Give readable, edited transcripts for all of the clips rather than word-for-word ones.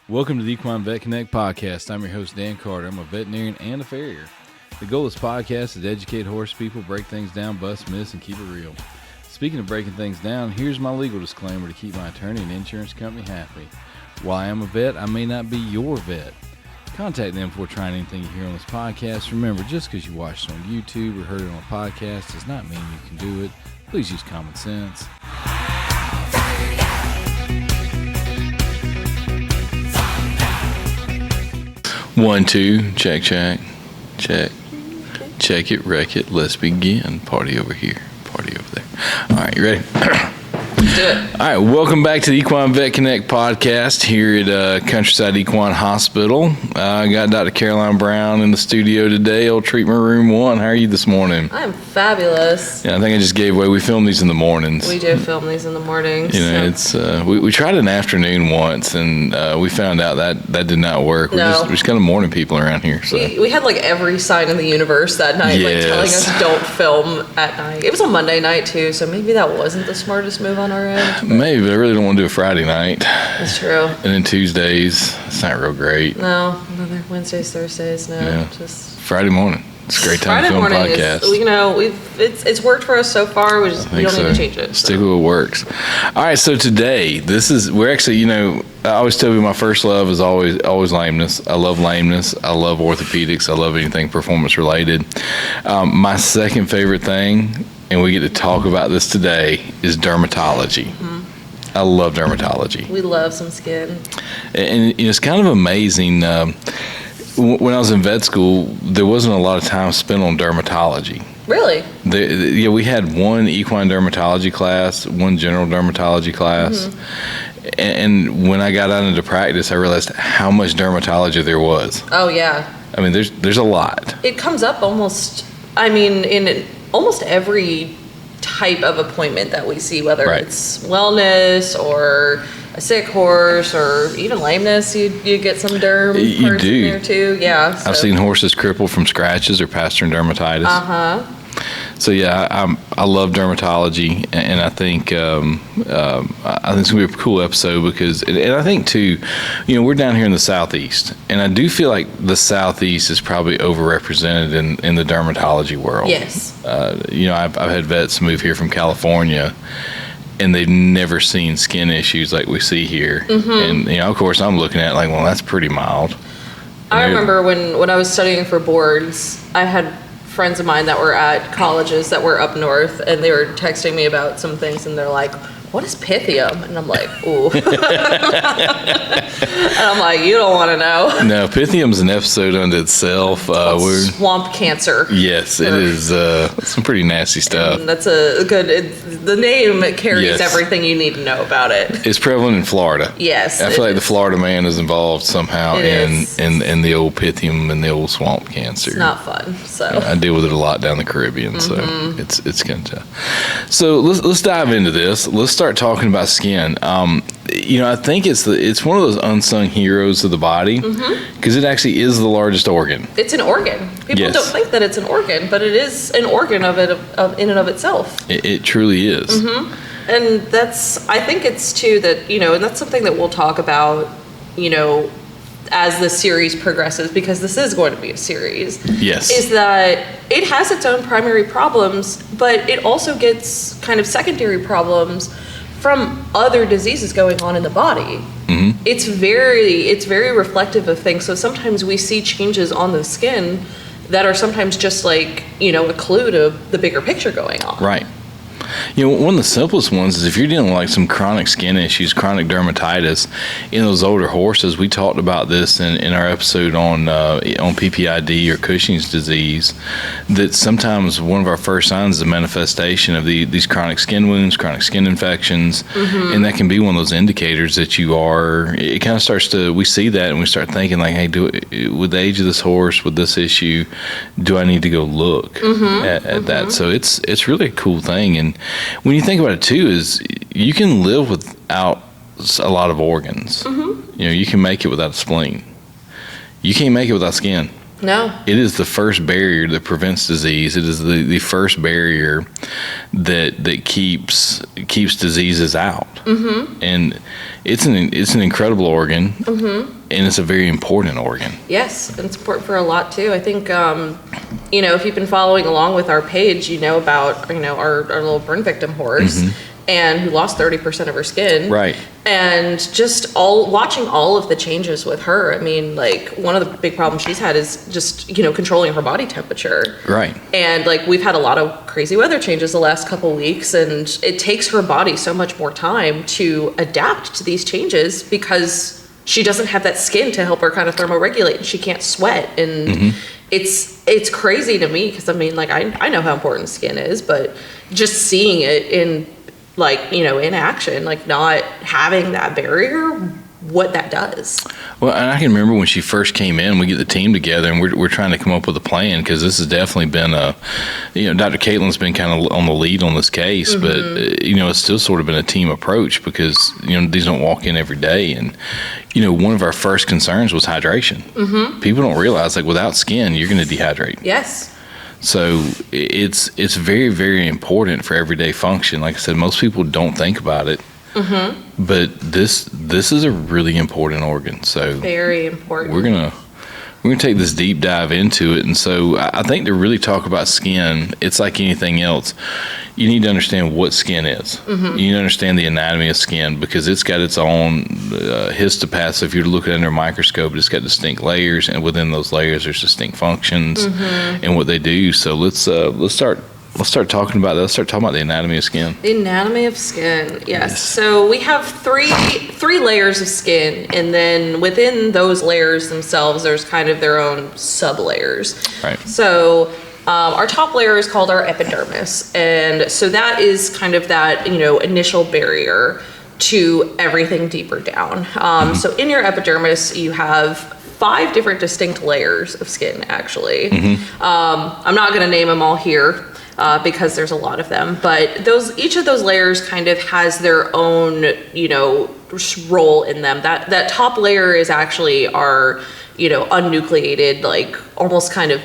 Welcome to the Equine Vet Connect podcast. I'm your host, Dan Carter. I'm a veterinarian and a farrier. The goal of this podcast is to educate horse people, break things down, bust myths, and keep it real. Speaking of breaking things down, here's my legal disclaimer to keep my attorney and insurance company happy. While I am a vet, I may not be your vet. Contact them before trying anything you hear on this podcast. Remember, just because you watched it on YouTube or heard it on a podcast does not mean you can do it. Please use common sense. 1, 2, check, check, check, check it, wreck it, let's begin. Party over here, party over there. All right, you ready? Let's do it. All right, welcome back to the Equine Vet Connect podcast here at Countryside Equine Hospital. I got Dr. Caroline Brown in the studio today, old treatment room 1. How are you this morning? I'm fabulous. Yeah, I think I just gave away. We film these in the mornings. We do film these in the mornings. You know, it's we tried an afternoon once, and we found out that did not work. No. We're just kind of morning people around here. So we had like every sign in the universe that night, Yes. like telling us don't film at night. It was a Monday night too, so maybe that wasn't the smartest move on our end. Maybe, but I really don't want to do a Friday night. That's true. And then Tuesdays, it's not real great. No, another Wednesdays, Thursdays, no. Yeah. Just Friday morning. It's a great time Friday to film morning podcasts. is, you know, it's worked for us so far. We don't need to change it. Stick with what works. All right, so today, we're actually, you know, I always tell you my first love is always lameness. I love lameness. I love orthopedics. I love anything performance related. My second favorite thing, and we get to talk about this today, is dermatology. Mm-hmm. I love dermatology. We love some skin. And you know, it's kind of amazing. When I was in vet school, there wasn't a lot of time spent on dermatology. Really? Yeah, we had one equine dermatology class, one general dermatology class. Mm-hmm. And when I got out into practice, I realized how much dermatology there was. Oh, yeah. I mean, there's a lot. It comes up in almost every type of appointment that we see, whether Right. it's wellness or a sick horse or even lameness, you get some derm You parts do. in there too. Yeah. So. I've seen horses crippled from scratches or pastern dermatitis. Uh-huh. So yeah, I love dermatology, and I think it's gonna be a cool episode because, and I think too, you know, we're down here in the Southeast, and I do feel like the Southeast is probably overrepresented in the dermatology world. Yes. You know, I've had vets move here from California, and they've never seen skin issues like we see here. Mm-hmm. And you know, of course, I'm looking at it like, well, that's pretty mild. I remember when I was studying for boards, I had friends of mine that were at colleges that were up north, and they were texting me about some things, and they're like, what is pythium? And I'm like, ooh. And I'm like, you don't want to know. No, pythium's an episode unto itself. Swamp cancer. Yes, it is some pretty nasty stuff. And that's the name carries Yes. everything you need to know about it. It's prevalent in Florida. Yes. I feel like the Florida man is involved somehow in is. the old pythium and the old swamp cancer. It's not fun. So I deal with it a lot down the Caribbean, Mm-hmm. so it's kind of tough. So let's dive into this. Let's start talking about skin. You know, I think it's one of those unsung heroes of the body because it actually is the largest organ. it's an organ. People Yes. don't think that it's an organ, but it is an organ of in and of itself. It truly is. Mm-hmm. And I think it's too that, you know, and that's something that we'll talk about, you know, as the series progresses, because this is going to be a series. Yes. Is that it has its own primary problems, but it also gets kind of secondary problems from other diseases going on in the body. Mm-hmm. It's very reflective of things. So sometimes we see changes on the skin that are sometimes just like, you know, a clue to the bigger picture going on. Right. You know, one of the simplest ones is if you're dealing with like some chronic skin issues, chronic dermatitis in those older horses. We talked about this in our episode on PPID or Cushing's disease, that sometimes one of our first signs is a manifestation of these chronic skin wounds, chronic skin infections, and that can be one of those indicators that it kind of starts to, we see that and we start thinking like, hey, with the age of this horse, with this issue, do I need to go look at that? So it's really a cool thing. And when you think about it too, is you can live without a lot of organs. You know, you can make it without a spleen. You can't make it without skin. No. It is the first barrier that prevents disease. It is the first barrier that keeps diseases out. And it's an incredible organ, and it's a very important organ. Yes, and it's important for a lot too. I think if you've been following along with our page, you know about our little burn victim horse. And who lost 30% of her skin. Right. And just watching all of the changes with her. I mean, like, one of the big problems she's had is just, controlling her body temperature. Right. And, like, we've had a lot of crazy weather changes the last couple weeks, and it takes her body so much more time to adapt to these changes because she doesn't have that skin to help her kind of thermoregulate, and she can't sweat. And it's crazy to me because, I mean, like, I know how important skin is, but just seeing it in action, like not having that barrier, what that does. Well, and I can remember when she first came in, we get the team together and we're trying to come up with a plan, because this has definitely been Dr. Caitlin's been kind of on the lead on this case, but it's still sort of been a team approach because, these don't walk in every day. And, one of our first concerns was hydration. People don't realize, like, without skin, you're going to dehydrate. Yes. So it's very, very important for everyday function. Like I said, most people don't think about it, but this is a really important organ. So very important. We're gonna take this deep dive into it. And so I think to really talk about skin, it's like anything else. You need to understand what skin is. You need to understand the anatomy of skin, because it's got its own histopath. So if you're looking under a microscope, it's got distinct layers, and within those layers, there's distinct functions and what they do. So let's start talking about that. Let's start talking about the anatomy of skin. The anatomy of skin, yes. So we have three layers of skin, and then within those layers themselves, there's kind of their own sub-layers. Right. So our top layer is called our epidermis, and so that is kind of that initial barrier to everything deeper down. So in your epidermis, you have 5 different distinct layers of skin, actually. I'm not going to name them all here because there's a lot of them, but each of those layers kind of has their own role in them. That top layer is actually our unnucleated, like almost kind of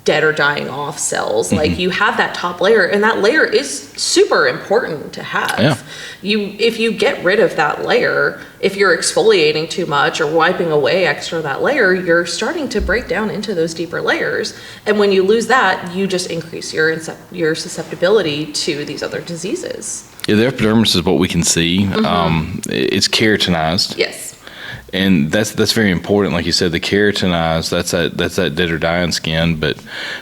dead or dying off cells. Like, you have that top layer, and that layer is super important to have. If you get rid of that layer, if you're exfoliating too much or wiping away extra of that layer, you're starting to break down into those deeper layers. And when you lose that, you just increase your susceptibility to these other diseases. Yeah, the epidermis is what we can see. It's keratinized. Yes. And that's very important. Like you said, the keratinized, that's that dead or dying skin, but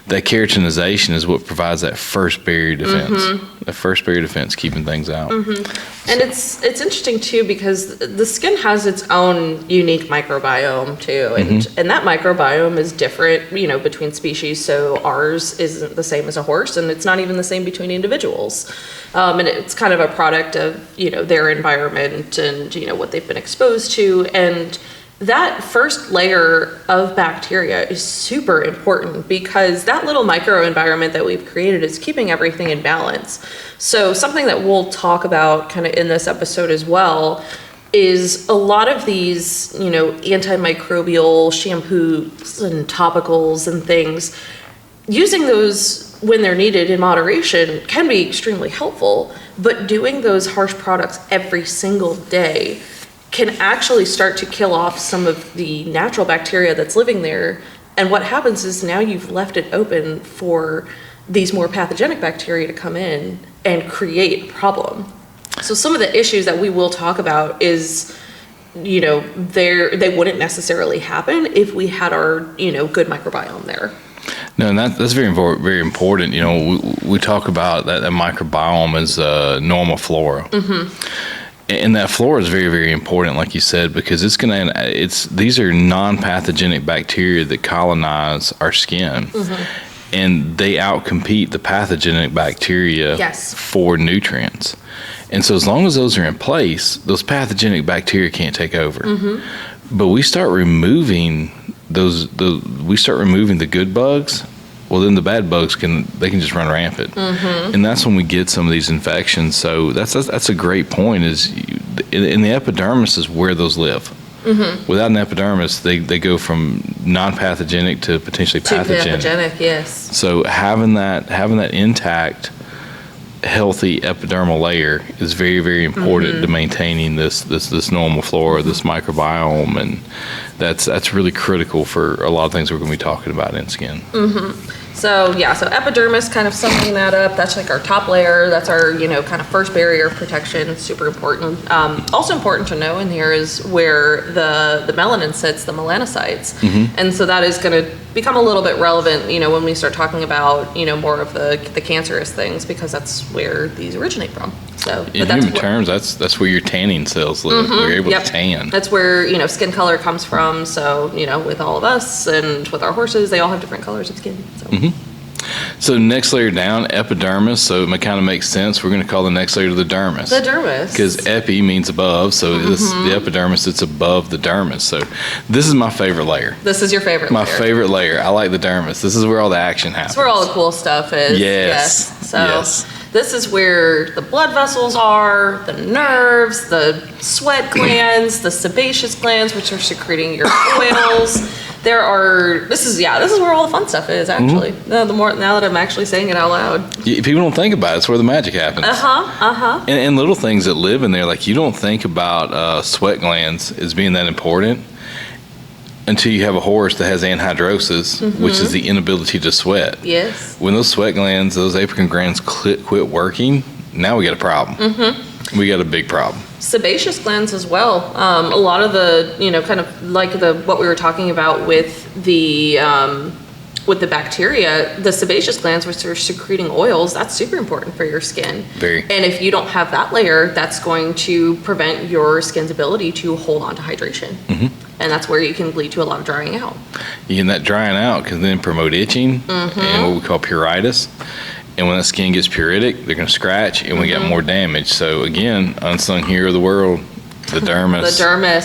that keratinization is what provides that first barrier defense. That first barrier defense, keeping things out. And it's interesting too, because the skin has its own unique microbiome too, and that microbiome is different, between species. So ours isn't the same as a horse, and it's not even the same between individuals. And it's kind of a product of their environment and what they've been exposed to. And that first layer of bacteria is super important, because that little microenvironment that we've created is keeping everything in balance. So something that we'll talk about kind of in this episode as well is a lot of these, antimicrobial shampoos and topicals and things, using those when they're needed in moderation can be extremely helpful, but doing those harsh products every single day can actually start to kill off some of the natural bacteria that's living there. And what happens is now you've left it open for these more pathogenic bacteria to come in and create a problem. So some of the issues that we will talk about is, they wouldn't necessarily happen if we had our, good microbiome there. No, and that's very, very important. We talk about that microbiome as normal flora. And that flora is very, very important, like you said, because these are non-pathogenic bacteria that colonize our skin, and they outcompete the pathogenic bacteria for nutrients. And so as long as those are in place, those pathogenic bacteria can't take over. But we start removing the good bugs, well, then the bad bugs can just run rampant, and that's when we get some of these infections. So that's a great point. Is in the epidermis is where those live. Without an epidermis, they go from non-pathogenic to potentially pathogenic. Pathogenic, yes. So having that intact, healthy epidermal layer is very, very important to maintaining this normal flora, this microbiome, and that's really critical for a lot of things we're going to be talking about in skin. So epidermis, kind of summing that up, that's like our top layer. That's our, kind of first barrier of protection. It's super important. Also important to know in here is where the melanin sits, the melanocytes. And so that is going to become a little bit relevant, when we start talking about, more of the cancerous things, because that's where these originate from. So in human terms, that's where your tanning cells live. We're able to tan. That's where, skin color comes from. So, with all of us and with our horses, they all have different colors of skin. So. So next layer down, epidermis. So it kind of makes sense. We're going to call the next layer the dermis. The dermis. Because epi means above, so the epidermis sits above the dermis. So this is my favorite layer. This is your favorite layer. My favorite layer. I like the dermis. This is where all the action happens. That's where all the cool stuff is. Yes. So this is where the blood vessels are, the nerves, the sweat glands, the sebaceous glands, which are secreting your oils. This is where all the fun stuff is, actually. Now that I'm actually saying it out loud. People don't think about it. It's where the magic happens. And little things that live in there, like you don't think about sweat glands as being that important until you have a horse that has anhidrosis, which is the inability to sweat. Yes. When those sweat glands, those apical glands quit working, now we got a problem. We got a big problem. Sebaceous glands as well. A lot of the, kind of like what we were talking about with the bacteria, the sebaceous glands, which are secreting oils, that's super important for your skin. Very. And if you don't have that layer, that's going to prevent your skin's ability to hold on to hydration. And that's where you can lead to a lot of drying out. And that drying out can then promote itching and what we call pruritus. And when that skin gets pruritic, they're going to scratch, and we get more damage. So again, unsung hero of the world, the dermis.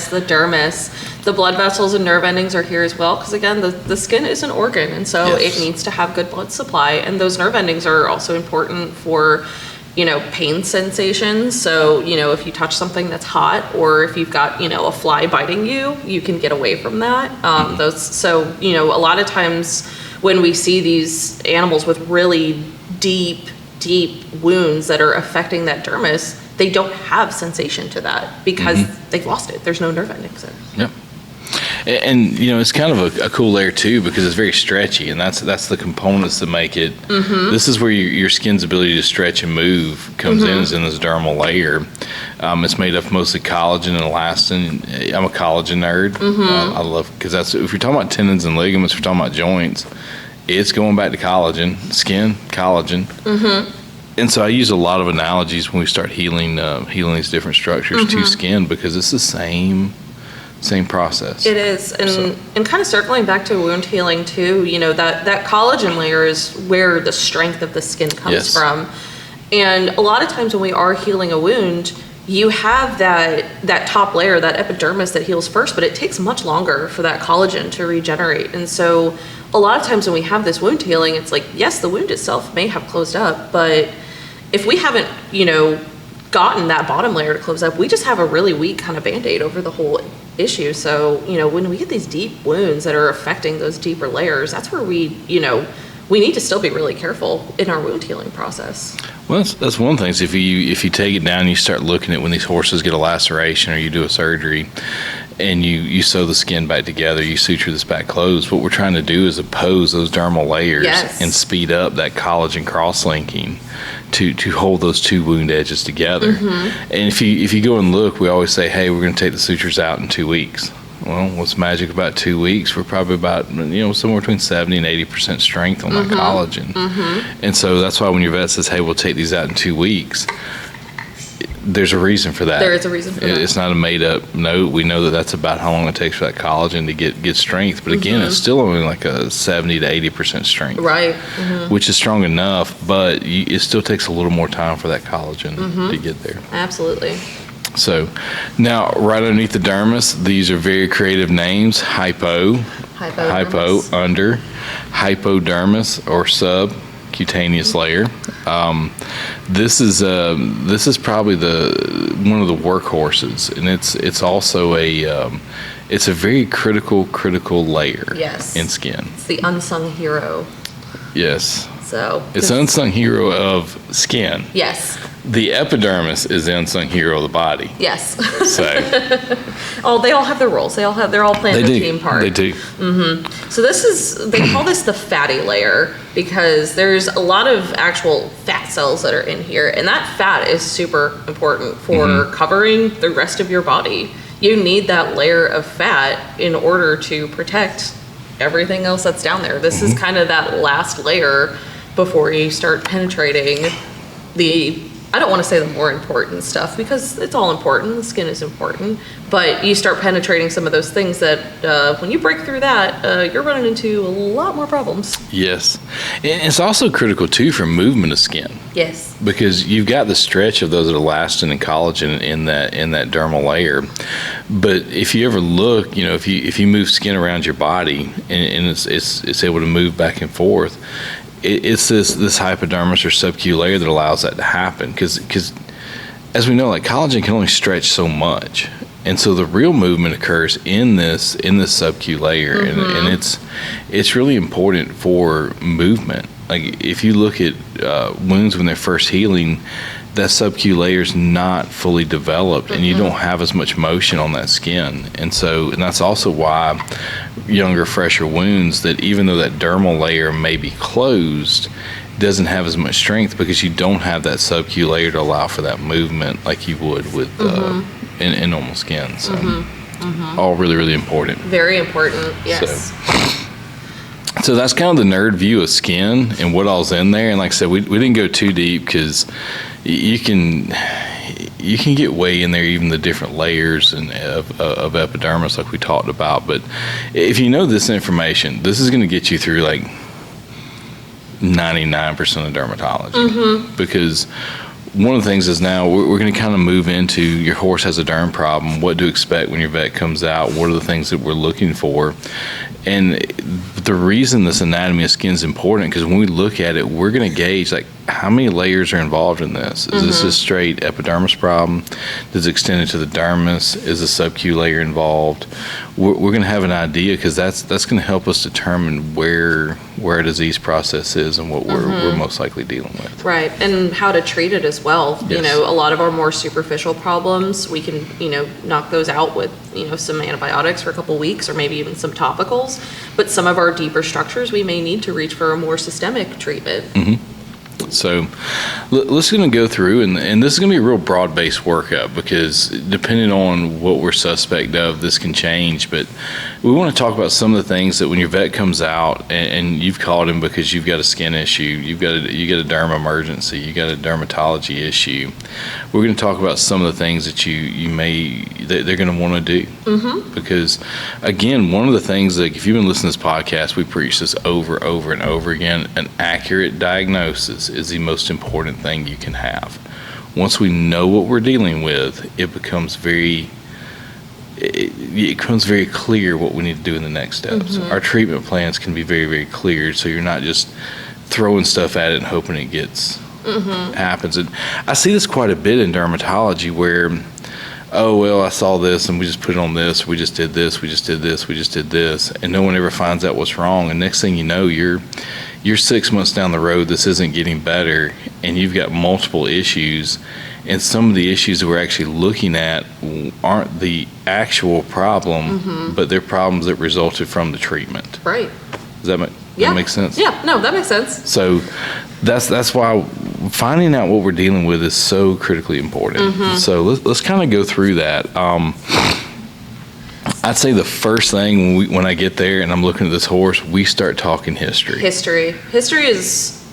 The dermis. The blood vessels and nerve endings are here as well, because again, the skin is an organ, and so it needs to have good blood supply. And those nerve endings are also important for, pain sensations. So, if you touch something that's hot, or if you've got, a fly biting you, you can get away from that. A lot of times when we see these animals with really deep wounds that are affecting that dermis, they don't have sensation to that because they've lost it. There's no nerve endings there. Yep. And it's kind of a cool layer too, because it's very stretchy, and that's the components that make it. This is where your skin's ability to stretch and move comes in, is in this dermal layer. It's made up mostly collagen and elastin. I'm a collagen nerd. I love, because if you're talking about tendons and ligaments, if you're talking about joints, it's going back to collagen, skin, collagen. And so I use a lot of analogies when we start healing these different structures to skin, because it's the same process. It is. And kind of circling back to wound healing too, that collagen layer is where the strength of the skin comes from. And a lot of times when we are healing a wound, you have that top layer, that epidermis, that heals first, but it takes much longer for that collagen to regenerate. And so a lot of times when we have this wound healing, it's like, yes, the wound itself may have closed up, but if we haven't, gotten that bottom layer to close up, we just have a really weak kind of Band-Aid over the whole issue. So, when we get these deep wounds that are affecting those deeper layers, that's where we need to still be really careful in our wound healing process. Well, that's one thing. So if you take it down and you start looking at when these horses get a laceration or you do a surgery and you sew the skin back together, you suture this back closed, what we're trying to do is oppose those dermal layers and speed up that collagen cross-linking to hold those two wound edges together. And if you go and look, we always say, hey, we're going to take the sutures out in 2 weeks. Well, what's magic about 2 weeks? We're probably about, somewhere between 70 and 80% strength on that collagen. And so that's why when your vet says, hey, we'll take these out in 2 weeks, there's a reason for that. There is a reason for that. It's not a made-up note. We know that that's about how long it takes for that collagen to get strength. But again, it's still only like a 70 to 80% strength. Right. Which is strong enough, but it still takes a little more time for that collagen to get there. Absolutely. So now right underneath the dermis, these are very creative names. Hypo, under, hypodermis or subcutaneous layer. this is probably one of the workhorses, and it's also it's a very critical layer. Yes. In skin. It's the unsung hero. Yes. So it's the unsung hero of skin. Yes. The epidermis is the unsung hero of the body. Yes. So. They all have their roles. They're all playing the team part. They do. Mm-hmm. So they call this the fatty layer because there's a lot of actual fat cells that are in here, and that fat is super important for covering the rest of your body. You need that layer of fat in order to protect everything else that's down there. This is kind of that last layer before you start penetrating I don't want to say the more important stuff because it's all important. The skin is important, but you start penetrating some of those things that when you break through that, you're running into a lot more problems. Yes. And it's also critical too for movement of skin. Yes. Because you've got the stretch of those elastin and collagen in that dermal layer. But if you ever look, if you move skin around your body and it's able to move back and forth, it's this hypodermis or subcutaneous layer that allows that to happen because as we know, like collagen can only stretch so much, and so the real movement occurs in this subcutaneous layer, and it's really important for movement. Like if you look at wounds when they're first healing, that subcutaneous layer is not fully developed, and you don't have as much motion on that skin, and that's also why younger, fresher wounds, that even though that dermal layer may be closed, doesn't have as much strength because you don't have that subcutaneous layer to allow for that movement like you would with in normal skin. So all really, really important. Very important. Yes. So that's kind of the nerd view of skin and what all's in there. And like I said, we didn't go too deep because you can get way in there, even the different layers of epidermis like we talked about. But if you know this information, this is going to get you through like 99% of dermatology. Because one of the things is now we're going to kind of move into your horse has a derm problem, what to expect when your vet comes out, what are the things that we're looking for. And the reason this anatomy of skin is important, because when we look at it, we're going to gauge like how many layers are involved in this. Is this a straight epidermis problem? Does it extend into the dermis? Is a subcutaneous layer involved? We're going to have an idea, because that's going to help us determine where a disease process is and what we're most likely dealing with. Right, and how to treat it as well. Yes. You know, a lot of our more superficial problems, we can, knock those out with, some antibiotics for a couple weeks, or maybe even some topicals. But some of our deeper structures, we may need to reach for a more systemic treatment. So let's going to go through, and this is going to be a real broad-based workup, because depending on what we're suspect of, this can change. But we want to talk about some of the things that when your vet comes out and you've called him because you've got a skin issue, you got a derm emergency, you got a dermatology issue. We're going to talk about some of the things that they're going to want to do. Because again, one of the things, like if you've been listening to this podcast, we preach this over and over again: an accurate diagnosis is the most important thing you can have. Once we know what we're dealing with, it becomes very clear what we need to do in the next steps. Our treatment plans can be very, very clear, so you're not just throwing stuff at it and hoping it happens. And I see this quite a bit in dermatology, where I saw this and we just put it on this, we just did this, and no one ever finds out what's wrong. And next thing you know, you're 6 months down the road, this isn't getting better, and you've got multiple issues. And some of the issues that we're actually looking at aren't the actual problem, but they're problems that resulted from the treatment. Right. Does that make sense? Yeah, no, that makes sense. So that's why finding out what we're dealing with is so critically important. So let's kind of go through that. I'd say the first thing when I get there and I'm looking at this horse, we start talking history. History is,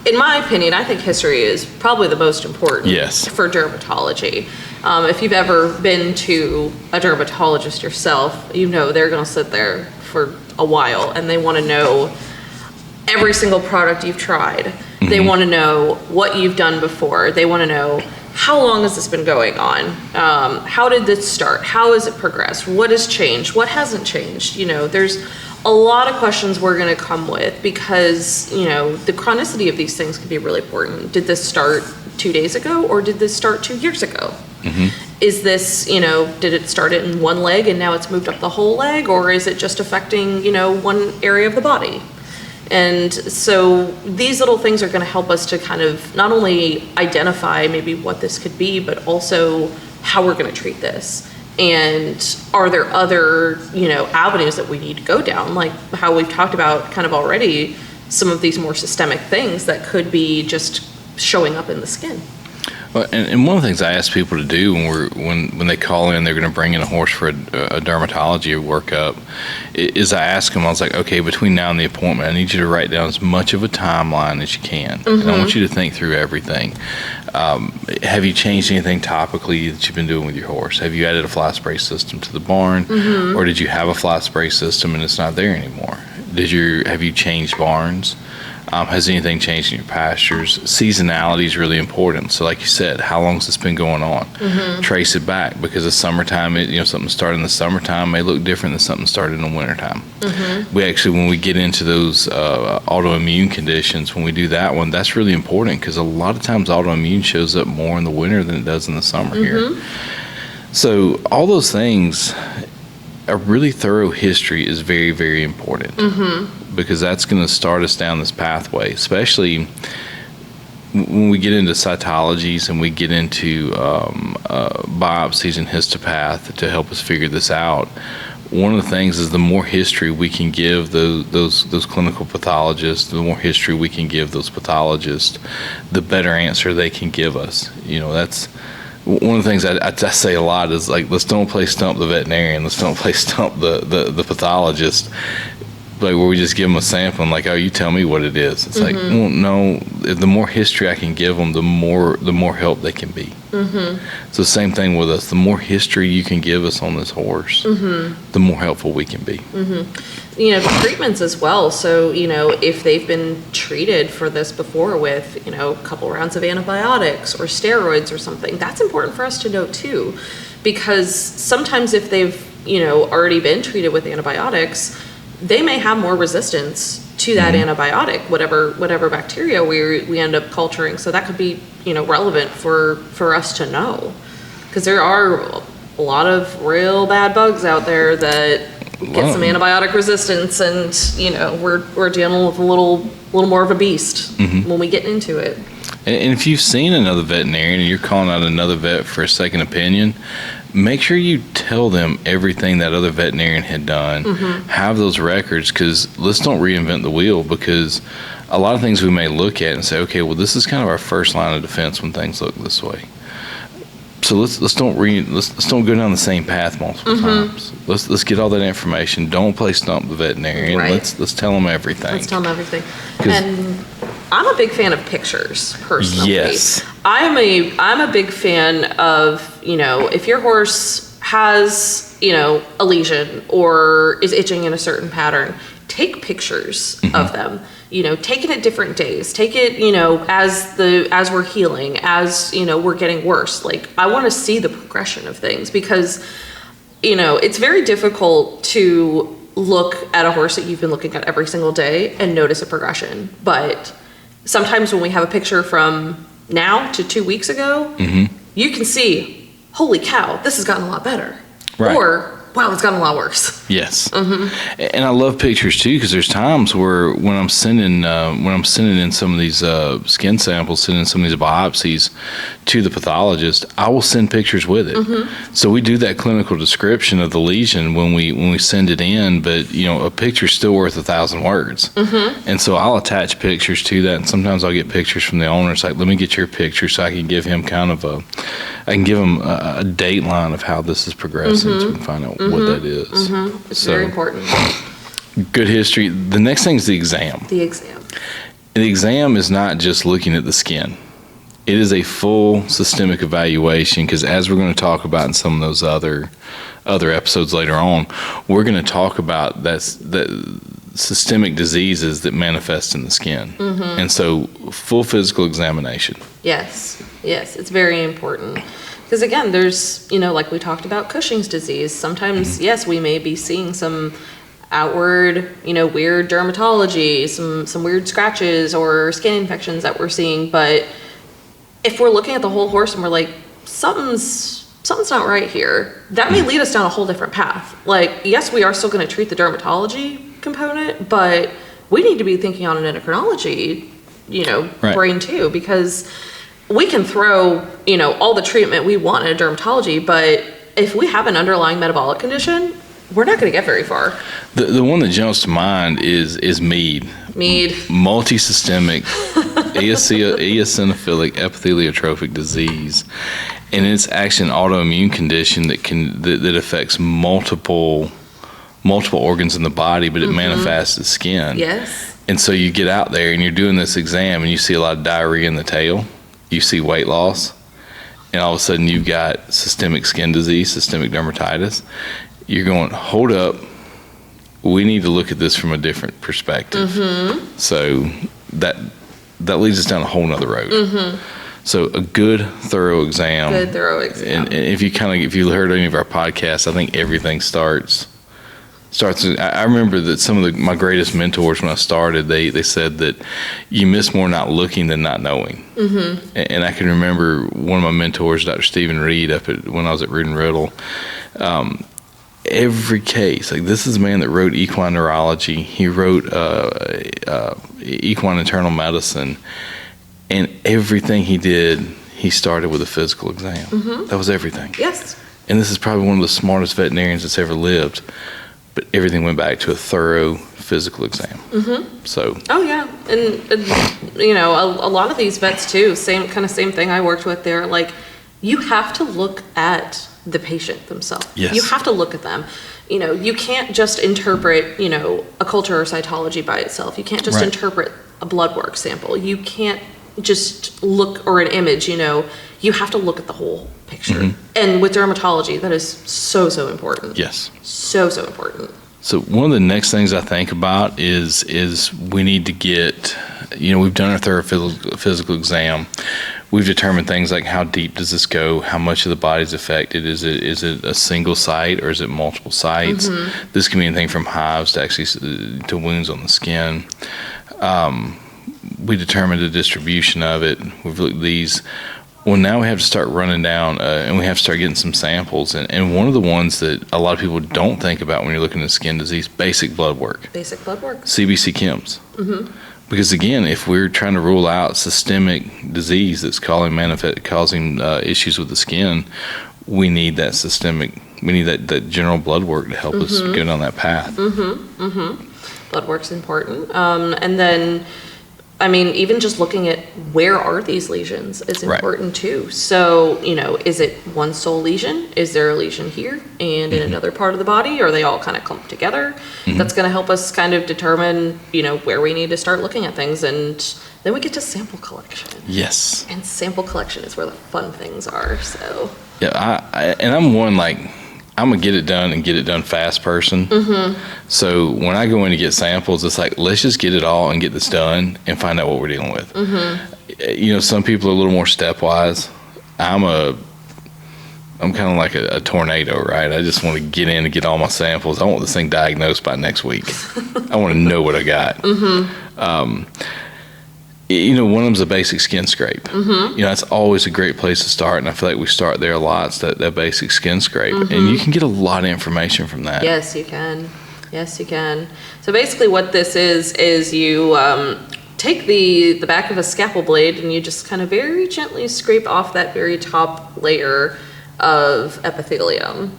in my opinion, I think history is probably the most important for dermatology. If you've ever been to a dermatologist yourself, they're going to sit there for a while and they want to know every single product you've tried. They want to know what you've done before. They want to know, how long has this been going on? How did this start? How has it progressed? What has changed? What hasn't changed? There's a lot of questions we're going to come with, because, the chronicity of these things can be really important. Did this start 2 days ago, or did this start 2 years ago? Is this, did it start it in one leg and now it's moved up the whole leg, or is it just affecting, one area of the body? And so these little things are going to help us to kind of not only identify maybe what this could be, but also how we're going to treat this. And are there other, avenues that we need to go down, like how we've talked about kind of already, some of these more systemic things that could be just showing up in the skin. Well, and one of the things I ask people to do when they call in, they're going to bring in a horse for a dermatology workup, is I ask them, I was like, okay, between now and the appointment, I need you to write down as much of a timeline as you can. And I want you to think through everything. Have you changed anything topically that you've been doing with your horse? Have you added a fly spray system to the barn? Or did you have a fly spray system and it's not there anymore? Have you changed barns? Has anything changed in your pastures? Seasonality is really important. So like you said, how long has this been going on? Trace it back, because the summertime, something started in the summertime may look different than something started in the wintertime. We actually, when we get into those autoimmune conditions, when we do that one, that's really important, because a lot of times autoimmune shows up more in the winter than it does in the summer here. So all those things, a really thorough history is very, very important. Because that's going to start us down this pathway, especially when we get into cytologies and we get into biopsies and histopath to help us figure this out. One of the things is the more history we can give those clinical pathologists, the more history we can give those pathologists, the better answer they can give us. That's one of the things I say a lot is, like, let's don't play stump the veterinarian, let's don't play stump the pathologist. Like, where we just give them a sample and, like, oh, you tell me what it is. It's like, well, no, the more history I can give them, the more help they can be. It's the same thing with us. The more history you can give us on this horse, the more helpful we can be. The treatments as well. So, if they've been treated for this before with, a couple rounds of antibiotics or steroids or something, that's important for us to know too. Because sometimes if they've, already been treated with antibiotics, they may have more resistance to that antibiotic, whatever bacteria we end up culturing. So that could be, relevant for us to know, because there are a lot of real bad bugs out there that get some antibiotic resistance, and we're dealing with a little more of a beast when we get into it. And if you've seen another veterinarian and you're calling out another vet for a second opinion, make sure you tell them everything that other veterinarian had done. Have those records, because let's don't reinvent the wheel, because a lot of things we may look at and say, okay, well, this is kind of our first line of defense when things look this way. So let's don't go down the same path multiple times. Let's get all that information. Don't play stump the veterinarian. Right. Let's tell them everything. Let's tell them everything. And I'm a big fan of pictures, personally. Yes. I'm a big fan of, if your horse has, a lesion or is itching in a certain pattern, take pictures of them. Take it at different days. Take it, as we're healing, as, we're getting worse. Like, I want to see the progression of things, because, it's very difficult to look at a horse that you've been looking at every single day and notice a progression. But sometimes when we have a picture from now to 2 weeks ago, you can see, holy cow, this has gotten a lot better. Right. Or, wow, it's gotten a lot worse. Yes. And I love pictures too, because there's times where when I'm sending in some of these skin samples, sending some of these biopsies to the pathologist, I will send pictures with it. So we do that clinical description of the lesion when we send it in, but a picture's still worth 1,000 words. And so I'll attach pictures to that, and sometimes I'll get pictures from the owner. It's like, let me get your picture so I can give him a date line of how this is progressing, so we can find out what that is. It's very important. Good history. The next thing is the exam. The exam. The exam is not just looking at the skin. It is a full systemic evaluation, because as we're going to talk about in some of those other episodes later on, we're going to talk about the systemic diseases that manifest in the skin. And so full physical examination. Yes, it's very important. Because again, there's, like we talked about Cushing's disease. Sometimes, yes, we may be seeing some outward, weird dermatology, some weird scratches or skin infections that we're seeing, but if we're looking at the whole horse and we're like, something's not right here, that may lead us down a whole different path. Like, yes, we are still going to treat the dermatology component, but we need to be thinking on an endocrinology, brain too, because we can throw, all the treatment we want in a dermatology, but if we have an underlying metabolic condition, we're not going to get very far. The one that jumps to mind is mead. Multisystemic eosinophilic epitheliotropic disease. And it's actually an autoimmune condition that affects multiple organs in the body, but it manifests as skin. Yes. And so you get out there and you're doing this exam and you see a lot of diarrhea in the tail. You see weight loss. And all of a sudden you've got systemic skin disease, systemic dermatitis. You're going, hold up. We need to look at this from a different perspective. So that leads us down a whole nother road. So a good, thorough exam. And if you heard any of our podcasts, I think everything starts. I remember that some of my greatest mentors when I started, they said that you miss more not looking than not knowing. And I can remember one of my mentors, Dr. Stephen Reed, when I was at Root and Riddle. Every case, like, this is a man that wrote Equine Neurology. He wrote Equine Internal Medicine. And everything he did, he started with a physical exam. That was everything. Yes. And this is probably one of the smartest veterinarians that's ever lived. But everything went back to a thorough physical exam. So. Oh yeah, and a lot of these vets too. Same thing I worked with there. Like, you have to look at the patient themselves. Yes. You have to look at them. You can't just interpret, a culture or cytology by itself. You can't just interpret a blood work sample. You can't just look, or an image, you have to look at the whole picture. And with dermatology, that is so important. Yes. So important. So one of the next things I think about is we need to get, we've done our thorough physical exam. We've determined things like, how deep does this go? How much of the body's affected? Is it a single site or is it multiple sites? This can be anything from hives to wounds on the skin. We determined the distribution of it. We've looked at these. Well, now we have to start running down and we have to start getting some samples. And one of the ones that a lot of people don't think about when you're looking at skin disease, basic blood work. CBC chems. Because again, if we're trying to rule out systemic disease that's causing issues with the skin, we need that that general blood work to help us go down that path. Blood work's important. And then, even just looking at where are these lesions is important too. So, is it one sole lesion? Is there a lesion here and in another part of the body? Or are they all kind of clumped together? That's going to help us kind of determine, where we need to start looking at things. And then we get to sample collection. Yes. And sample collection is where the fun things are. So. Yeah, I'm one, like, I'm a get it done and get it done fast person. So when I go in to get samples, it's like, let's just get it all and get this done and find out what we're dealing with. Some people are a little more stepwise. I'm kind of like a tornado, right? I just want to get in and get all my samples. I want this thing diagnosed by next week. I want to know what I got. One of them's a basic skin scrape. That's always a great place to start, and I feel like we start there a lot. It's that basic skin scrape, and you can get a lot of information from that. Yes, you can. So basically, what this is you take the back of a scalpel blade and you just kind of very gently scrape off that very top layer of epithelium.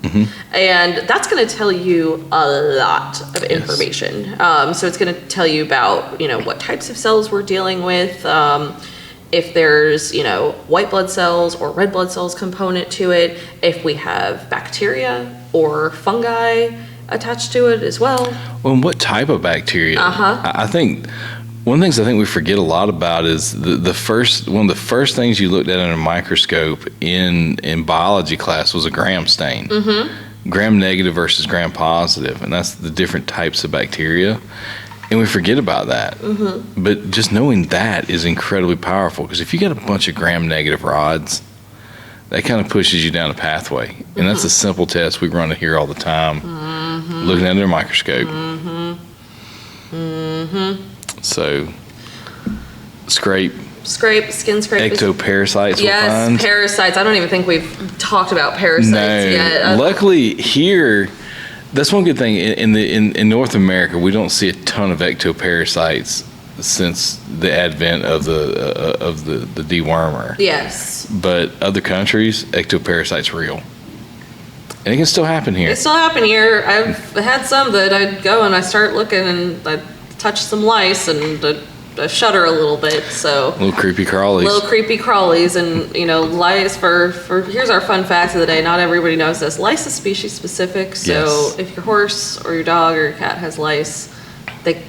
And that's going to tell you a lot of information. So it's going to tell you about, what types of cells we're dealing with, if there's, white blood cells or red blood cells component to it, if we have bacteria or fungi attached to it as well. Well, and what type of bacteria? I think one of the things I think we forget a lot about is one of the first things you looked at under a microscope in biology class was a gram stain. Gram negative versus gram positive, and that's the different types of bacteria. And we forget about that. But just knowing that is incredibly powerful, because if you got a bunch of gram negative rods, that kind of pushes you down a pathway. And that's a simple test we run here all the time, looking under a microscope. So scrape skin scrape. Ectoparasites. Yes, parasites. I don't even think we've talked about parasites yet. Luckily here, that's one good thing. In North America, we don't see a ton of ectoparasites since the advent of the dewormer. Yes. But other countries, ectoparasites real. And it can still happen here. It still happen here. I've had some that I'd go and I start looking and I touch some lice and I shudder a little bit. So little creepy crawlies. And lice for here's our fun fact of the day. Not everybody knows this. Lice is species specific. So if your horse or your dog or your cat has lice,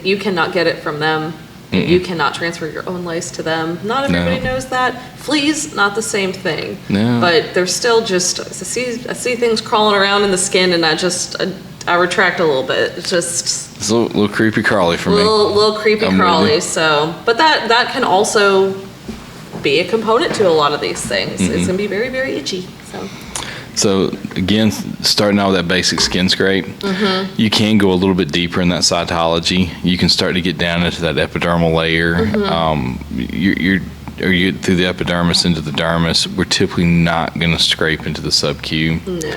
you cannot get it from them. Mm-mm. You cannot transfer your own lice to them. Not everybody knows that. Fleas, not the same thing. No. But they're still just, I see things crawling around in the skin and I retract a little bit. It's just... It's a little creepy crawly for me. Little creepy crawly. So, but that can also be a component to a lot of these things. Mm-hmm. It's going to be very, very itchy. So again, starting out with that basic skin scrape, you can go a little bit deeper in that cytology. You can start to get down into that epidermal layer. You get through the epidermis into the dermis. We're typically not going to scrape into the sub-Q. No.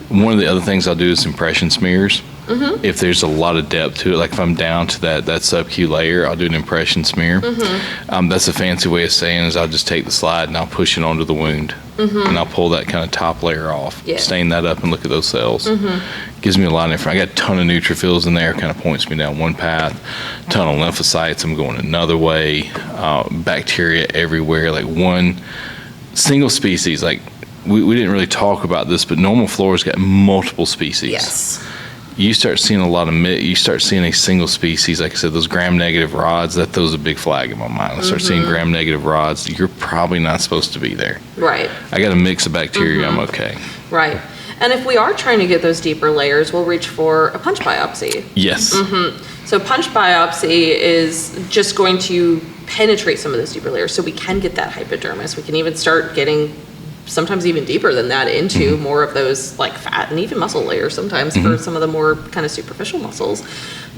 One of the other things I'll do is impression smears. If there's a lot of depth to it, like if I'm down to that sub-Q layer, I'll do an impression smear. That's a fancy way of saying is I'll just take the slide and I'll push it onto the wound. And I'll pull that kind of top layer off, stain that up and look at those cells. Gives me a lot of information. I got a ton of neutrophils in there, kind of points me down one path. Ton of lymphocytes, I'm going another way. Bacteria everywhere, like one single species, like we didn't really talk about this, but normal flora's got multiple species. Yes. You start seeing a single species, like I said, those gram-negative rods, that throws a big flag in my mind. I start seeing gram-negative rods, you're probably not supposed to be there. Right. I got a mix of bacteria, I'm okay. Right. And if we are trying to get those deeper layers, we'll reach for a punch biopsy. Yes. So punch biopsy is just going to penetrate some of those deeper layers so we can get that hypodermis. We can even start getting sometimes even deeper than that into more of those like fat and even muscle layers sometimes for some of the more kind of superficial muscles.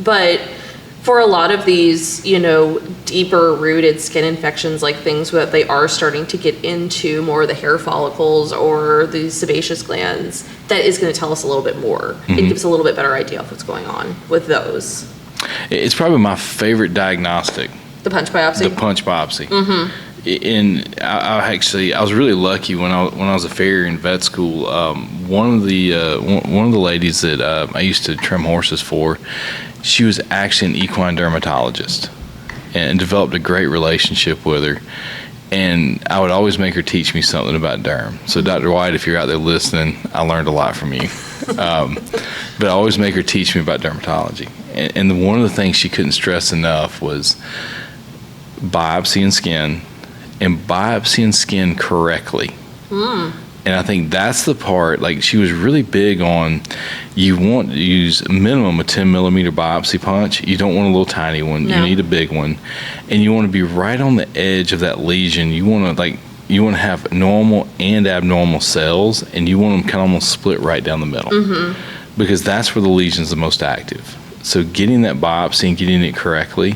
But for a lot of these, deeper rooted skin infections, like things that they are starting to get into more of the hair follicles or the sebaceous glands, that is going to tell us a little bit more. It gives a little bit better idea of what's going on with those. It's probably my favorite diagnostic. The punch biopsy? The punch biopsy. And I was really lucky when I was a farrier in vet school. One of the ladies that I used to trim horses for, she was actually an equine dermatologist, and developed a great relationship with her. And I would always make her teach me something about derm. So Dr. White, if you're out there listening, I learned a lot from you. But I always make her teach me about dermatology. And one of the things she couldn't stress enough was biopsying skin. And biopsying skin correctly. And I think that's the part, like she was really big on, you want to use a minimum of 10 millimeter biopsy punch. You don't want a little tiny one. No. You need a big one. And you want to be right on the edge of that lesion. You want to have normal and abnormal cells, and you want them kind of almost split right down the middle. Because that's where the lesion's the most active. So getting that biopsy and getting it correctly.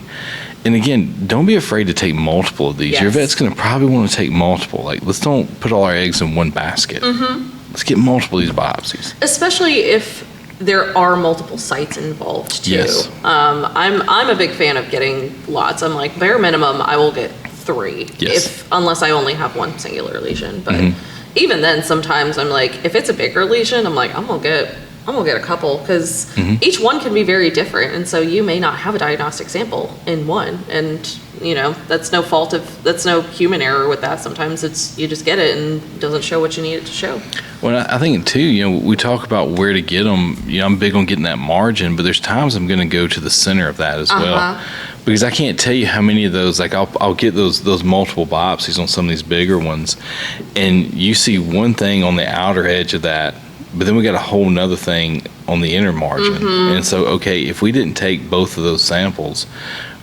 And again, don't be afraid to take multiple of these. Yes. Your vet's going to probably want to take multiple. Like, let's don't put all our eggs in one basket. Let's get multiple of these biopsies. Especially if there are multiple sites involved, too. Yes. I'm a big fan of getting lots. I'm like, bare minimum, I will get 3. Yes. Unless I only have one singular lesion. But even then, sometimes I'm like, if it's a bigger lesion, I'm like, I'm going to get a couple, because each one can be very different, and so you may not have a diagnostic sample in one, and that's no human error with that. Sometimes you just get it and it doesn't show what you need it to show. Well, I think too, we talk about where to get them. I'm big on getting that margin, but there's times I'm going to go to the center of that as well, because I can't tell you how many of those. Like I'll get those multiple biopsies on some of these bigger ones, and you see one thing on the outer edge of that. But then we got a whole nother thing on the inner margin. And so, okay, if we didn't take both of those samples,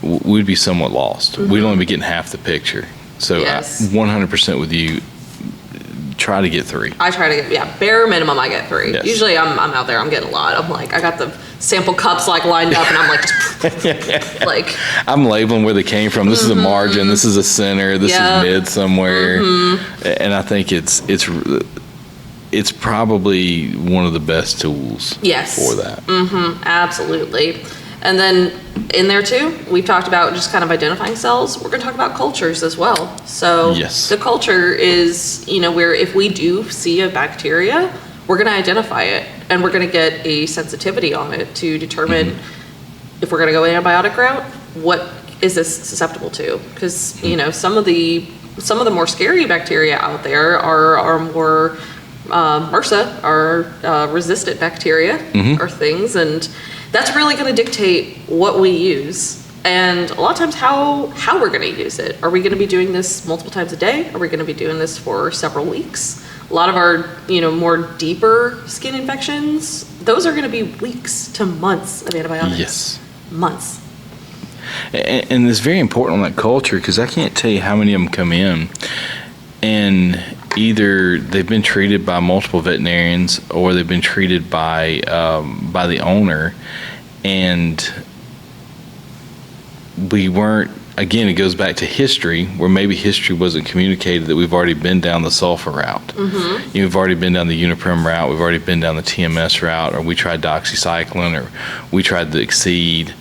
we'd be somewhat lost. We'd only be getting half the picture. So yes. 100% with you, try to get 3. I try to get, bare minimum I get 3. Yes. Usually I'm out there, I'm getting a lot. I'm like, I got the sample cups like lined up, and I'm like, like I'm labeling where they came from. This is a margin. This is a center. This is mid somewhere. And I think it's probably one of the best tools for that. Absolutely. And then in there too, we've talked about just kind of identifying cells. We're going to talk about cultures as well. So the culture is, where if we do see a bacteria, we're going to identify it, and we're going to get a sensitivity on it to determine if we're going to go antibiotic route, what is this susceptible to? Because, some of the more scary bacteria out there are more MRSA, are resistant bacteria or things, and that's really going to dictate what we use, and a lot of times how we're going to use it. Are we going to be doing this multiple times a day? Are we going to be doing this for several weeks? A lot of our, more deeper skin infections, those are going to be weeks to months of antibiotics. Yes. Months. And it's very important on that culture, because I can't tell you how many of them come in and either they've been treated by multiple veterinarians or they've been treated by the owner, and we weren't. Again, it goes back to history, where maybe history wasn't communicated that we've already been down the sulfa route. We've already been down the Uniprim route. We've already been down the TMS route, or we tried doxycycline, or we tried the Exceed,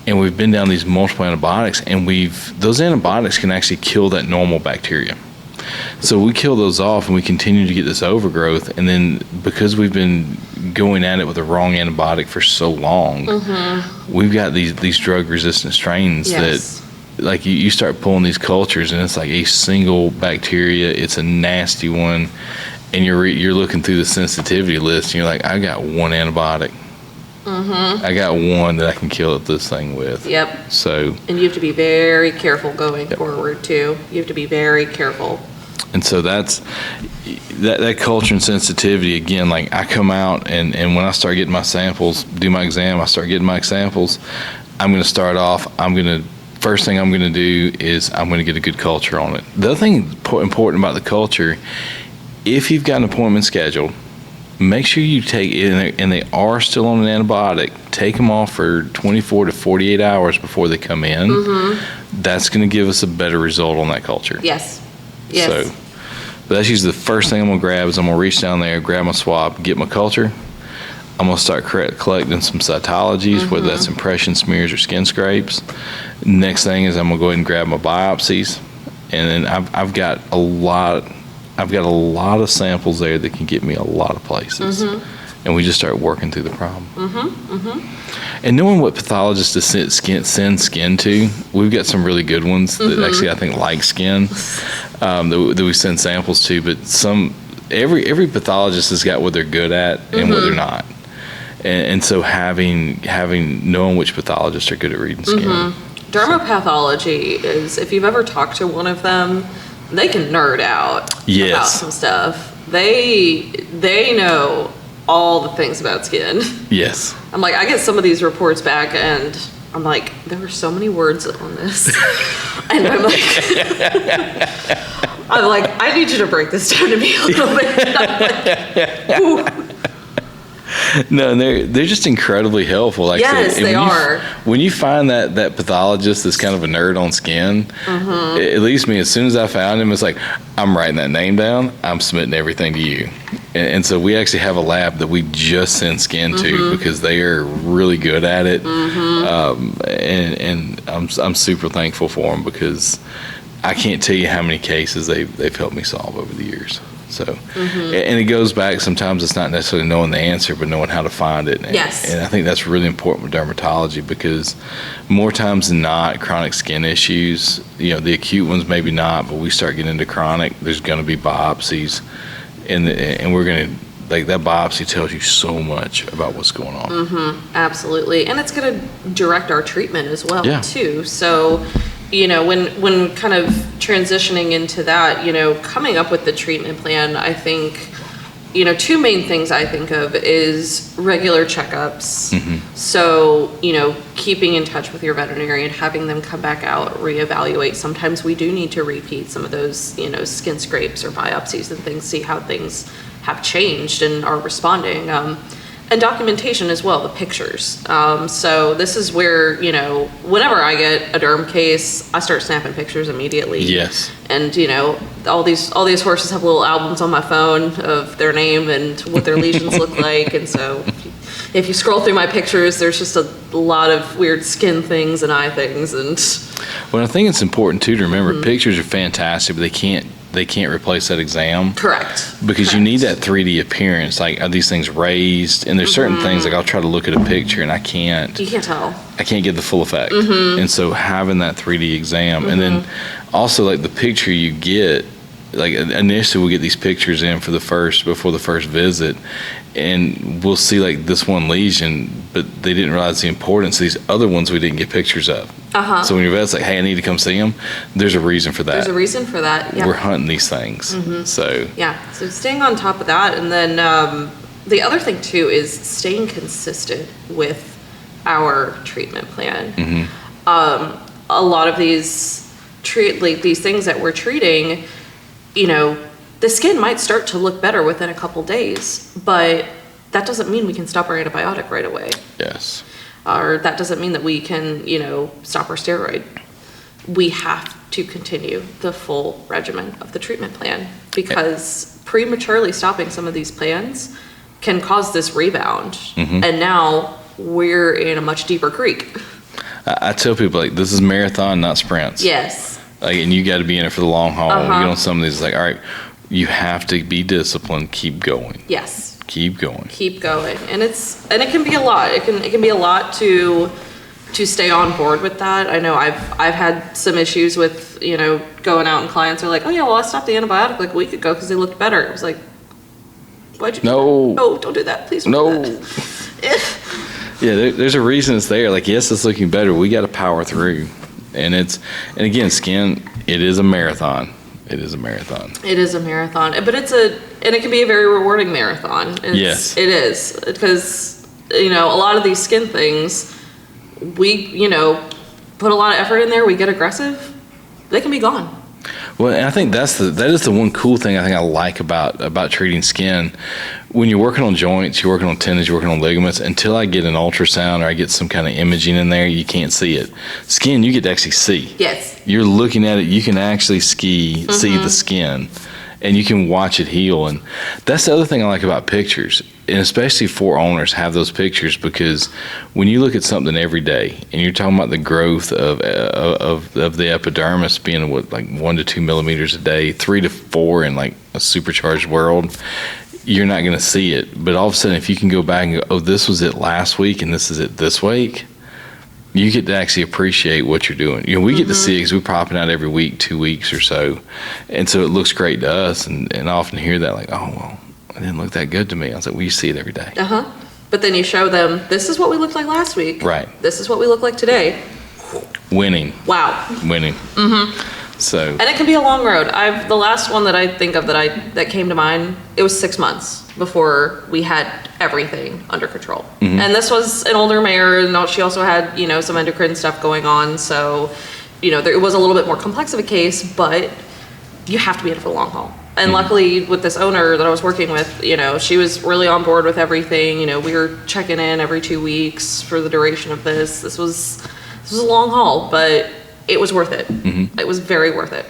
and we've been down these multiple antibiotics, and those antibiotics can actually kill that normal bacteria. So we kill those off, and we continue to get this overgrowth, and then because we've been going at it with the wrong antibiotic for so long, we've got these drug-resistant strains that, like, you start pulling these cultures, and it's like a single bacteria. It's a nasty one, and you're looking through the sensitivity list, and you're like, I got one antibiotic. I got one that I can kill this thing with. So, and you have to be very careful going forward too. You have to be very careful. And so that's that culture and sensitivity. Again, like, I come out and when I start getting my samples, do my exam, I start getting my samples. I'm going to start off. First thing I'm going to do is I'm going to get a good culture on it. The other thing important about the culture, if you've got an appointment scheduled, make sure you take it, and they are still on an antibiotic, take them off for 24 to 48 hours before they come in. That's going to give us a better result on that culture. Yes. So that's usually the first thing I'm going to grab. Is I'm going to reach down there, grab my swab, get my culture. I'm going to start collecting some cytologies, whether that's impression smears or skin scrapes. Next thing is I'm going to go ahead and grab my biopsies, and then I've got a lot of samples there that can get me a lot of places. And we just start working through the problem. And knowing what pathologists to send skin to, we've got some really good ones that actually I think like skin that we send samples to. But every pathologist has got what they're good at and what they're not. And so knowing which pathologists are good at reading skin. Dermapathology is, if you've ever talked to one of them, they can nerd out about some stuff. They know all the things about skin. Yes. I'm like, I get some of these reports back, and I'm like, there were so many words on this. And I'm like, I need you to break this down to me a little bit. I'm like, ooh. No, they're just incredibly helpful. Like, yes, they are. When you find that pathologist that's kind of a nerd on skin, at least me, as soon as I found him, it's like, I'm writing that name down, I'm submitting everything to you. And so we actually have a lab that we just send skin to because they are really good at it. And I'm super thankful for them, because I can't tell you how many cases they've helped me solve over the years. So, and it goes back, sometimes it's not necessarily knowing the answer, but knowing how to find it. And I think that's really important with dermatology, because more times than not, chronic skin issues, the acute ones maybe not, but we start getting into chronic, there's going to be biopsies, and we're going to, like, that biopsy tells you so much about what's going on. Absolutely. And it's going to direct our treatment as well, too. So, when kind of transitioning into that, coming up with the treatment plan, I think, two main things I think of is regular checkups. So, keeping in touch with your veterinarian, having them come back out, reevaluate. Sometimes we do need to repeat some of those, skin scrapes or biopsies and things, see how things have changed and are responding. And documentation as well, the pictures. So this is where, you know, whenever I get a derm case, I start snapping pictures immediately. Yes. And, you know, all these horses have little albums on my phone of their name and what their lesions look like. And so if you scroll through my pictures, there's just a lot of weird skin things and eye things. And well, I think it's important too to remember pictures are fantastic, but they can't replace that exam. Correct. Because you need that 3D appearance. Like, are these things raised? And there's certain things, like I'll try to look at a picture and I can't. You can't tell. I can't get the full effect. And so having that 3D exam, and then also like the picture you get, like initially we'll get these pictures in before the first visit, and we'll see like this one lesion, but they didn't realize the importance of these other ones we didn't get pictures of. So when your vet's like, hey, I need to come see them, there's a reason for that. There's a reason for that, yeah. We're hunting these things. So so staying on top of that, and then the other thing too is staying consistent with our treatment plan. A lot of these these things that we're treating, you know, the skin might start to look better within a couple days, but that doesn't mean we can stop our antibiotic right away. yes. Or that doesn't mean that we can, you know, stop our steroid. We have to continue the full regimen of the treatment plan, because prematurely stopping some of these plans can cause this rebound. And now we're in a much deeper creek. I tell people, like, this is marathon, not sprints. Yes. Like, and you got to be in it for the long haul. You know, some of these, like, all right, you have to be disciplined. Keep going. Yes. Keep going. Keep going. And it can be a lot. It can be a lot to stay on board with that. I know I've had some issues with, you know, going out and clients are like, oh yeah, well I stopped the antibiotic like a week ago because they looked better. It was like, why'd you do that? No, don't do that. Please don't do that. Yeah, there's a reason it's there. Like, yes, it's looking better. We got to power through. And again, skin, it is a marathon. It is a marathon. It is a marathon, but it can be a very rewarding marathon. Yes. It is, because, you know, a lot of these skin things, we, you know, put a lot of effort in there, we get aggressive, they can be gone. Well, and I think that is the one cool thing I think I like about treating skin. When you're working on joints, you're working on tendons, you're working on ligaments, until I get an ultrasound or I get some kind of imaging in there, you can't see it. Skin, you get to actually see. Yes. You're looking at it, you can actually see the skin, and you can watch it heal. And that's the other thing I like about pictures, and especially for owners, have those pictures, because when you look at something every day and you're talking about the growth of the epidermis being like 1 to 2 millimeters a day, 3 to 4 in like a supercharged world, you're not going to see it. But all of a sudden, if you can go back and go, oh, this was it last week and this is it this week, you get to actually appreciate what you're doing. You know, we get to see it because we're popping out every week, 2 weeks or so. And so it looks great to us. And I often hear that, like, oh, well, it didn't look that good to me. I was like, well, you see it every day. But then you show them, this is what we looked like last week. Right. This is what we look like today. Winning. Wow. Winning. So. And it can be a long road. The last one that I think of that came to mind, it was 6 months before we had everything under control. And this was an older mare, and she also had, you know, some endocrine stuff going on. So, you know, it was a little bit more complex of a case, but you have to be in it for the long haul. And luckily with this owner that I was working with, you know, she was really on board with everything. You know, we were checking in every 2 weeks for the duration of this. This was a long haul, but it was worth it. It was very worth it.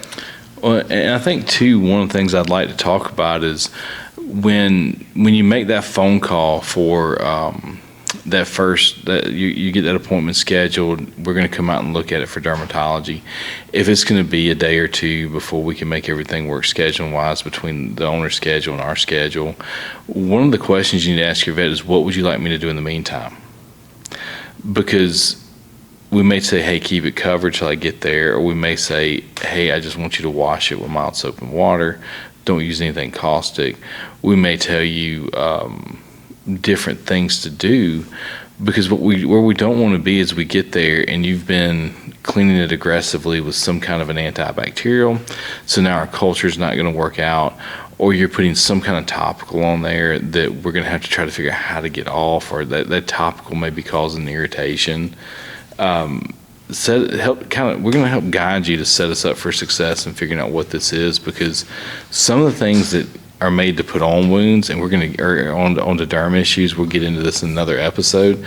Well, and I think too, one of the things I'd like to talk about is when you make that phone call for that you get that appointment scheduled, we're going to come out and look at it for dermatology. If it's going to be a day or two before we can make everything work scheduling wise between the owner's schedule and our schedule, one of the questions you need to ask your vet is, what would you like me to do in the meantime? Because we may say, hey, keep it covered till I get there, or we may say, hey, I just want you to wash it with mild soap and water. Don't use anything caustic. We may tell you different things to do, because where we don't want to be is we get there and you've been cleaning it aggressively with some kind of an antibacterial, so now our culture is not going to work out, or you're putting some kind of topical on there that we're going to have to try to figure out how to get off, or that topical may be causing irritation. We're going to help guide you to set us up for success in figuring out what this is, because some of the things that are made to put on wounds, and we're going to, or on the derm issues, we'll get into this in another episode,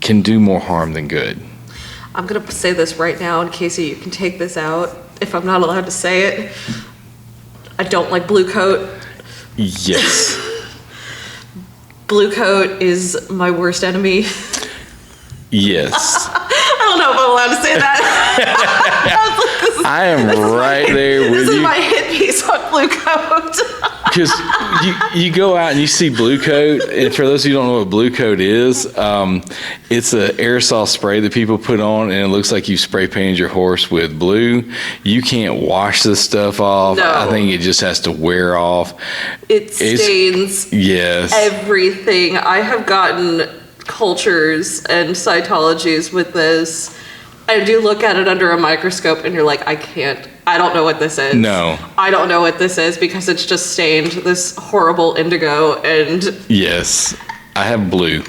can do more harm than good. I'm going to say this right now, and Casey, you can take this out if I'm not allowed to say it. I don't like Blu-Kote. Yes. Blu-Kote is my worst enemy. Yes. I don't know if I'm allowed to say that. I am right there with you. This is my hit piece on Blu-Kote. Because you go out and you see Blu-Kote, and for those of you who don't know what Blu-Kote is, it's an aerosol spray that people put on, and it looks like you spray painted your horse with blue. You can't wash this stuff off. No. I think it just has to wear off. It stains everything. I have gotten cultures and cytologies with this. I do look at it under a microscope, and you're like, I don't know what this is. No. I don't know what this is because it's just stained this horrible indigo. And yes, I have blue.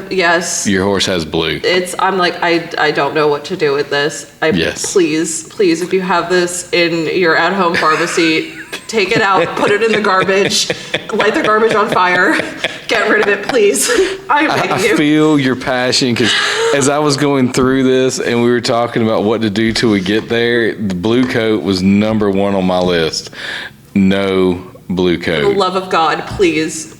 Yes. Your horse has blue. I'm like, I don't know what to do with this. Yes. Please, if you have this in your at-home pharmacy, take it out, put it in the garbage, light the garbage on fire, get rid of it, please. I'm begging you. I feel your passion, because as I was going through this and we were talking about what to do till we get there, the Blu-Kote was number one on my list. No Blu-Kote. For the love of God, please.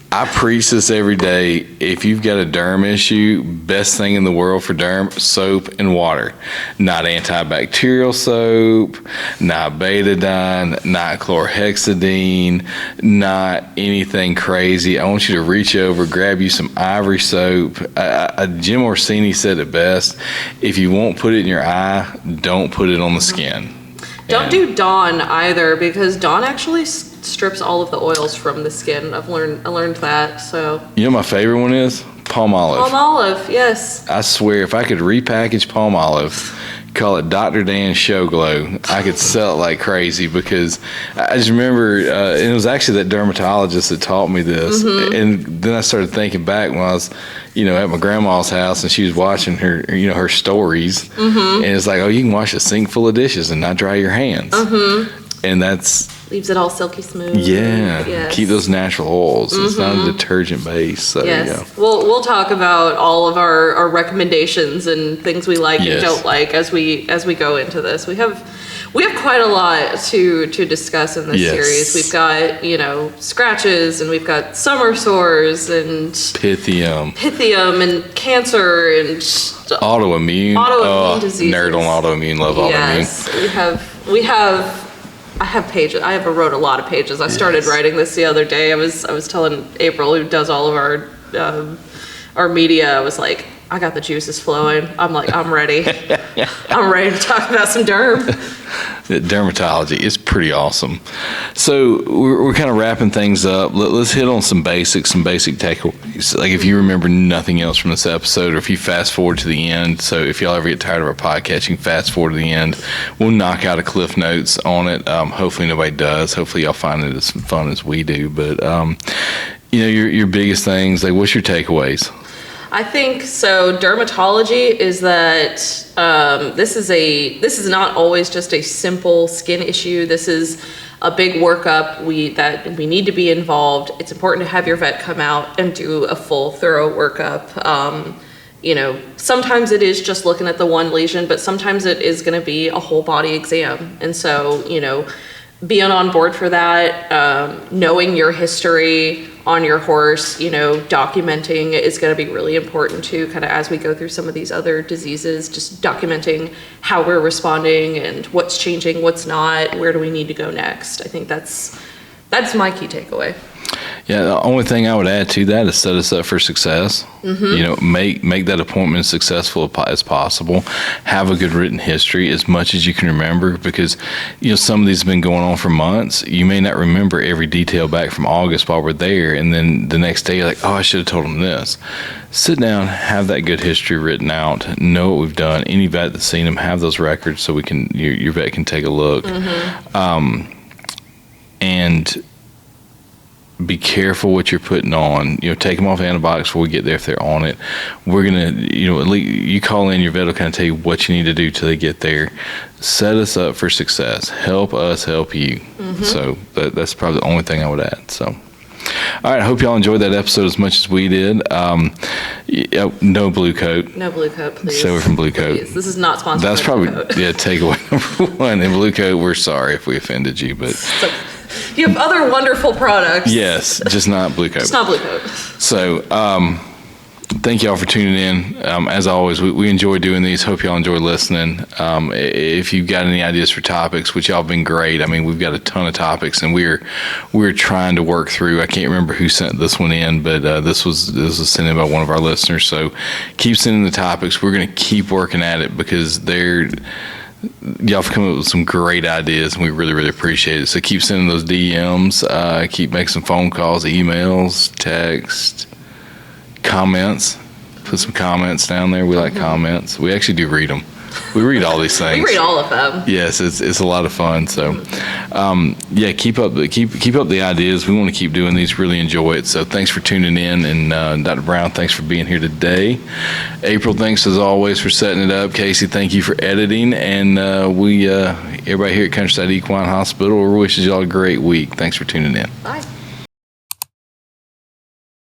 I preach this every day. If you've got a derm issue, best thing in the world for derm, soap and water. Not antibacterial soap, not betadine, not chlorhexidine, not anything crazy. I want you to reach over, grab you some ivory soap. Jim Orsini said it best. If you won't put it in your eye, don't put it on the skin. Don't do Dawn either, because Dawn actually strips all of the oils from the skin. I learned that. So you know, my favorite one is palm olive. Palm olive, yes. I swear, if I could repackage palm olive, call it Dr. Dan's Show Glow, I could sell it like crazy, because I just remember, and it was actually that dermatologist that taught me this. Mm-hmm. And then I started thinking back when I was, at my grandma's house, and she was watching her, her stories. Mm-hmm. And it's like, oh, you can wash a sink full of dishes and not dry your hands. Mm-hmm. And that's leaves it all silky smooth. Yeah, yes. Keep those natural oils. Mm-hmm. It's not a detergent base. So yes. We'll talk about all of our recommendations and things we like and don't like as we go into this. We have quite a lot to discuss in this series. We've got scratches, and we've got summer sores and pythium and cancer and autoimmune diseases. Nerd on autoimmune, love autoimmune. Yes, we have. I have pages. I wrote a lot of pages. I started writing this the other day. I was telling April, who does all of our media, I was like, I got the juices flowing. I'm like, I'm ready. I'm ready to talk about some derm. Dermatology is pretty awesome. So we're kind of wrapping things up. Let's hit on some basic takeaways. Like, if you remember nothing else from this episode, or if you fast forward to the end. So if y'all ever get tired of our podcast, you can fast forward to the end. We'll knock out a cliff notes on it. Hopefully nobody does. Hopefully y'all find it as fun as we do. But your biggest things, like, what's your takeaways? I think so. Dermatology is that this is not always just a simple skin issue. This is a big workup. We need to be involved. It's important to have your vet come out and do a full, thorough workup. Sometimes it is just looking at the one lesion, but sometimes it is going to be a whole body exam. And so, being on board for that, knowing your history on your horse, documenting is going to be really important too, kind of as we go through some of these other diseases, just documenting how we're responding and what's changing, what's not, where do we need to go next. I think that's my key takeaway. Yeah, the only thing I would add to that is set us up for success. Mm-hmm. Make that appointment as successful as possible. Have a good written history, as much as you can remember, because some of these have been going on for months. You may not remember every detail back from August while we're there, and then the next day you're like, oh, I should have told them this. Sit down, have that good history written out, know what we've done. Any vet that's seen them, have those records so your vet can take a look. Mm-hmm. And be careful what you're putting on. Take them off antibiotics before we get there if they're on it. We're going to, at least you call in, your vet will kind of tell you what you need to do till they get there. Set us up for success. Help us help you. So that's probably the only thing I would add. So, all right, I hope y'all enjoyed that episode as much as we did. No Blu-Kote. No Blu-Kote, please. Stay away from Blu-Kote. Please. This is not sponsored That's by probably, Blu-Kote. takeaway number one. And Blu-Kote, we're sorry if we offended you, but... So, you have other wonderful products. Yes, just not Blu-Kote. It's not Blu-Kote. So, thank y'all for tuning in. As always, we enjoy doing these. Hope y'all enjoy listening. If you've got any ideas for topics, which y'all have been great. I mean, we've got a ton of topics, and we're trying to work through. I can't remember who sent this one in, but this was sent in by one of our listeners. So, keep sending the topics. We're going to keep working at it because y'all have come up with some great ideas, and we really, really appreciate it. So keep sending those DMs, keep making some phone calls, emails, text, comments. Put some comments down there. We like comments. We actually do read them. We read all these things. We read all of them. Yes, it's a lot of fun. So, keep up the ideas. We want to keep doing these. Really enjoy it. So, thanks for tuning in, and Dr. Brown, thanks for being here today. April, thanks as always for setting it up. Casey, thank you for editing, and everybody here at Countryside Equine Hospital wishes y'all a great week. Thanks for tuning in. Bye.